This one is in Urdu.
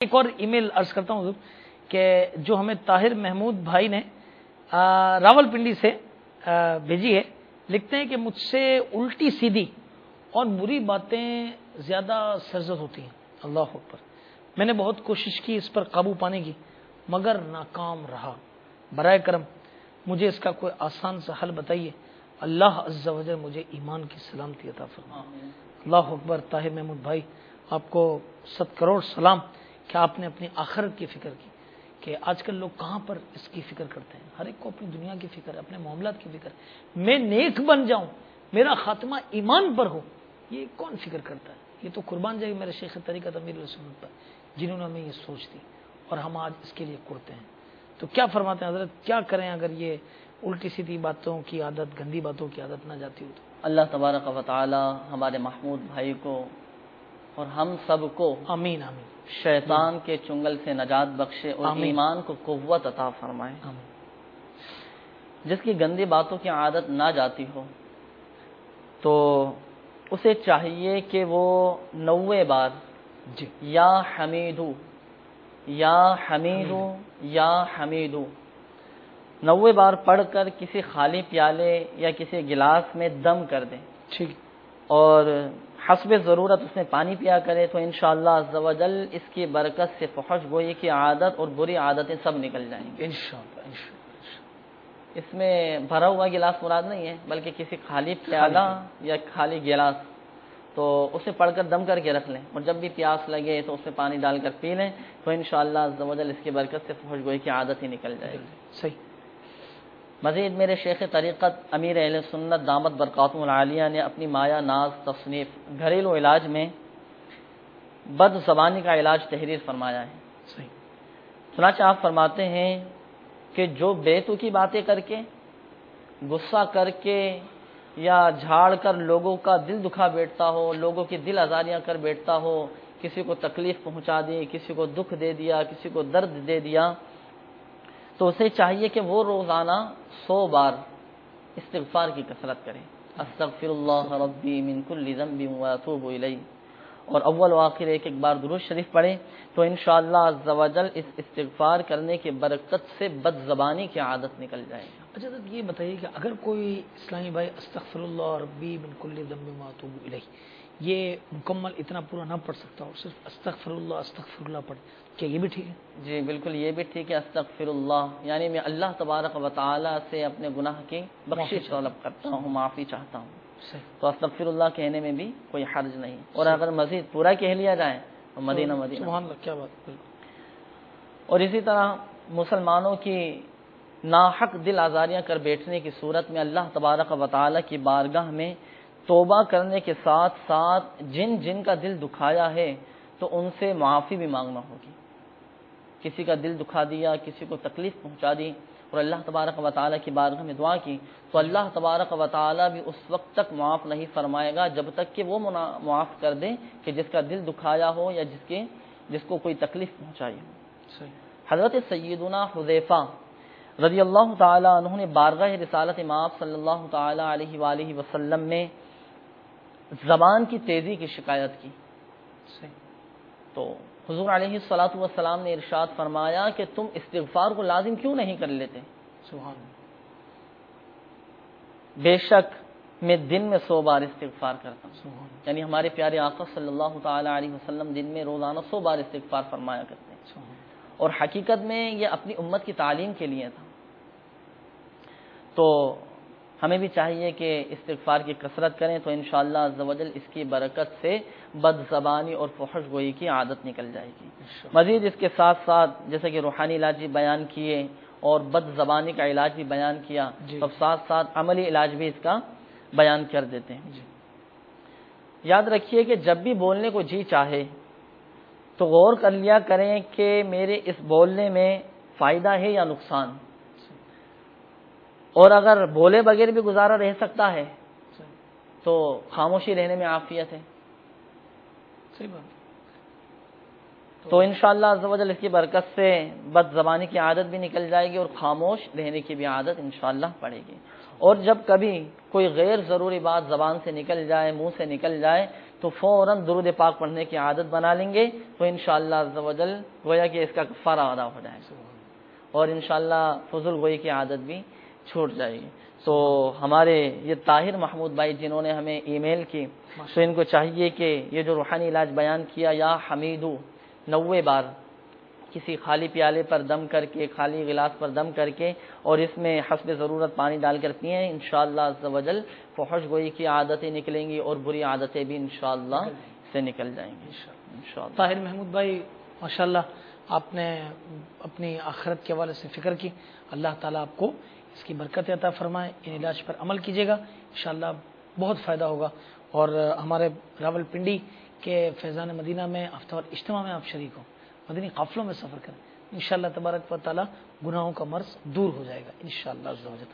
ایک اور ای میل عرض کرتا ہوں حضور کہ جو ہمیں طاہر محمود بھائی نے راول پنڈی سے بھیجی ہے، لکھتے ہیں کہ مجھ سے الٹی سیدھی اور بری باتیں زیادہ سرزد ہوتی ہیں۔ اللہ اکبر۔ میں نے بہت کوشش کی اس پر قابو پانے کی مگر ناکام رہا۔ برائے کرم مجھے اس کا کوئی آسان سا حل بتائیے۔ اللہ عز و جل مجھے ایمان کی سلامتی عطا فرمائے۔ اللہ اکبر۔ طاہر محمود بھائی، آپ کو 100 کروڑ سلام کہ آپ نے اپنی آخرت کی فکر کی، کہ آج کل لوگ کہاں پر اس کی فکر کرتے ہیں۔ ہر ایک کو اپنی دنیا کی فکر ہے، اپنے معاملات کی فکر ہے۔ میں نیک بن جاؤں، میرا خاتمہ ایمان پر ہو، یہ کون فکر کرتا ہے؟ یہ تو قربان جائے میرے شیخ طریقت امیر السنت پر، جنہوں نے ہمیں یہ سوچ دی اور ہم آج اس کے لیے کرتے ہیں۔ تو کیا فرماتے ہیں حضرت، کیا کریں اگر یہ الٹی سیدھی باتوں کی عادت، گندی باتوں کی عادت نہ جاتی ہو تو؟ اللہ تبارک و تعالی ہمارے محمود بھائی کو اور ہم سب کو آمین آمین شیطان کے چنگل سے نجات بخشے اور آمین۔ ایمان کو قوت عطا فرمائے۔ آمین۔ جس کی گندی باتوں کی عادت نہ جاتی ہو تو اسے چاہیے کہ وہ 90 بار جی یا حمیدو یا حمیدو یا حمیدو 90 بار پڑھ کر کسی خالی پیالے یا کسی گلاس میں دم کر دیں، ٹھیک، اور حسب ضرورت اس میں پانی پیا کرے تو انشاءاللہ عز و جل اس کی برکت سے فحش گوئی کی عادت اور بری عادتیں سب نکل جائیں گی انشاءاللہ۔ اس میں بھرا ہوا گلاس مراد نہیں ہے، بلکہ کسی خالی پیالہ یا خالی گلاس، تو اسے پڑھ کر دم کر کے رکھ لیں، اور جب بھی پیاس لگے تو اس میں پانی ڈال کر پی لیں تو انشاءاللہ عز و جل اس کی برکت سے فحش گوئی کی عادت ہی نکل جائے گی۔ صحیح۔ مزید میرے شیخ طریقت امیر اہل سنت دامت برکاتہم العالیہ نے اپنی مایا ناز تصنیف گھریلو علاج میں بد زبانی کا علاج تحریر فرمایا ہے۔ صحیح۔ چنانچہ آپ فرماتے ہیں کہ جو بے تکی باتیں کر کے، غصہ کر کے یا جھاڑ کر لوگوں کا دل دکھا بیٹھتا ہو، لوگوں کی دل آزاریاں کر بیٹھتا ہو، کسی کو تکلیف پہنچا دی، کسی کو دکھ دے دیا، کسی کو درد دے دیا، تو اسے چاہیے کہ وہ روزانہ 100 بار استغفار کی کثرت کریں۔ استغفر اللہ ربی من کل ذنب واتوب الیہ، اور اول و آخر ایک بار درود شریف پڑھیں تو انشاءاللہ عز و جل اس استغفار کرنے کی برکت سے بد زبانی کی عادت نکل جائے گی۔ اچھا تو یہ بتائیے کہ اگر کوئی اسلامی بھائی استغفر اللہ ربی من کل ذنب واتوب الیہ یہ مکمل اتنا پورا نہ پڑھ سکتا اور صرف استغفر اللہ پڑھے، کیا یہ بھی ٹھیک ہے؟ جی بالکل، یہ بھی ٹھیک ہے۔ استغفر اللہ یعنی میں اللہ تبارک و تعالی سے اپنے گناہ کی بخشش طلب کرتا ہوں، معافی چاہتا ہوں، تو استغفر اللہ کہنے میں بھی کوئی حرج نہیں، اور اگر مزید پورا کہہ لیا جائے تو مدینہ مدینہ۔ سبحان اللہ، کیا بات ہے۔ اور اسی طرح مسلمانوں کی ناحق دل آزاریاں کر بیٹھنے کی صورت میں اللہ تبارک و تعالی کی بارگاہ میں توبہ کرنے کے ساتھ ساتھ جن جن کا دل دکھایا ہے تو ان سے معافی بھی مانگنا ہوگی۔ کسی کا دل دکھا دیا، کسی کو تکلیف پہنچا دی اور اللہ تبارک و تعالی کی بارگاہ میں دعا کی تو اللہ تبارک و تعالی بھی اس وقت تک معاف نہیں فرمائے گا جب تک کہ وہ معاف کر دے کہ جس کا دل دکھایا ہو یا جس کو کوئی تکلیف پہنچائی ہو۔ حضرت سیدنا حذیفہ رضی اللہ تعالی عنہ نے بارگاہ رسالت مآب صلی اللہ تعالی علیہ وآلہ وسلم میں زبان کی تیزی کی شکایت کی، تو حضور علیہ الصلوۃ والسلام نے ارشاد فرمایا کہ تم استغفار کو لازم کیوں نہیں کر لیتے؟ سبحان اللہ۔ بے شک میں دن میں 100 بار استغفار کرتا ہوں، یعنی ہمارے پیارے آقا صلی اللہ تعالی علیہ وسلم دن میں روزانہ 100 بار استغفار فرمایا کرتے ہیں، اور حقیقت میں یہ اپنی امت کی تعلیم کے لیے تھا۔ تو ہمیں بھی چاہیے کہ استغفار کی کثرت کریں تو انشاءاللہ عز و جل اس کی برکت سے بد زبانی اور فحش گوئی کی عادت نکل جائے گی۔ مزید اس کے ساتھ ساتھ جیسے کہ روحانی علاج بھی بیان کیے اور بد زبانی کا علاج بھی بیان کیا، تو ساتھ ساتھ عملی علاج بھی اس کا بیان کر دیتے ہیں۔ یاد رکھیے کہ جب بھی بولنے کو جی چاہے تو غور کر لیا کریں کہ میرے اس بولنے میں فائدہ ہے یا نقصان، اور اگر بولے بغیر بھی گزارا رہ سکتا ہے تو خاموشی رہنے میں عافیت ہے۔ صحیح بات۔ تو انشاءاللہ عز و جل اس کی برکت سے بد زبانی کی عادت بھی نکل جائے گی اور خاموش رہنے کی بھی عادت انشاءاللہ پڑے گی۔ اور جب کبھی کوئی غیر ضروری بات زبان سے نکل جائے، منہ سے نکل جائے، تو فوراً درود پاک پڑھنے کی عادت بنا لیں گے تو انشاءاللہ عز و جل گویا کہ اس کا کفارہ ادا ہو جائے گا اور انشاءاللہ فضول گوئی کی عادت بھی چھوٹ جائے گی۔ تو ہمارے یہ طاہر محمود بھائی جنہوں نے ہمیں ای میل کی، تو ان کو چاہیے کہ یہ جو روحانی علاج بیان کیا یا حمیدو 90 بار کسی خالی پیالے پر دم کر کے، خالی گلاس پر دم کر کے اور اس میں حسب ضرورت پانی ڈال کر پئیں، انشاءاللہ عز و جل فحش گوئی کی عادتیں نکلیں گی اور بری عادتیں بھی انشاءاللہ سے نکل جائیں گی انشاءاللہ۔ طاہر محمود بھائی ماشاءاللہ آپ نے اپنی آخرت کے حوالے سے فکر کی، اللہ تعالیٰ آپ کو اس کی برکت عطا فرمائے، ان علاج پر عمل کیجیے گا، انشاءاللہ بہت فائدہ ہوگا۔ اور ہمارے راول پنڈی کے فیضان مدینہ میں ہفتہ وار اجتماع میں آپ شریک ہوں، مدنی قافلوں میں سفر کریں، انشاءاللہ تبارک و تعالیٰ گناہوں کا مرض دور ہو جائے گا انشاءاللہ عز و جل۔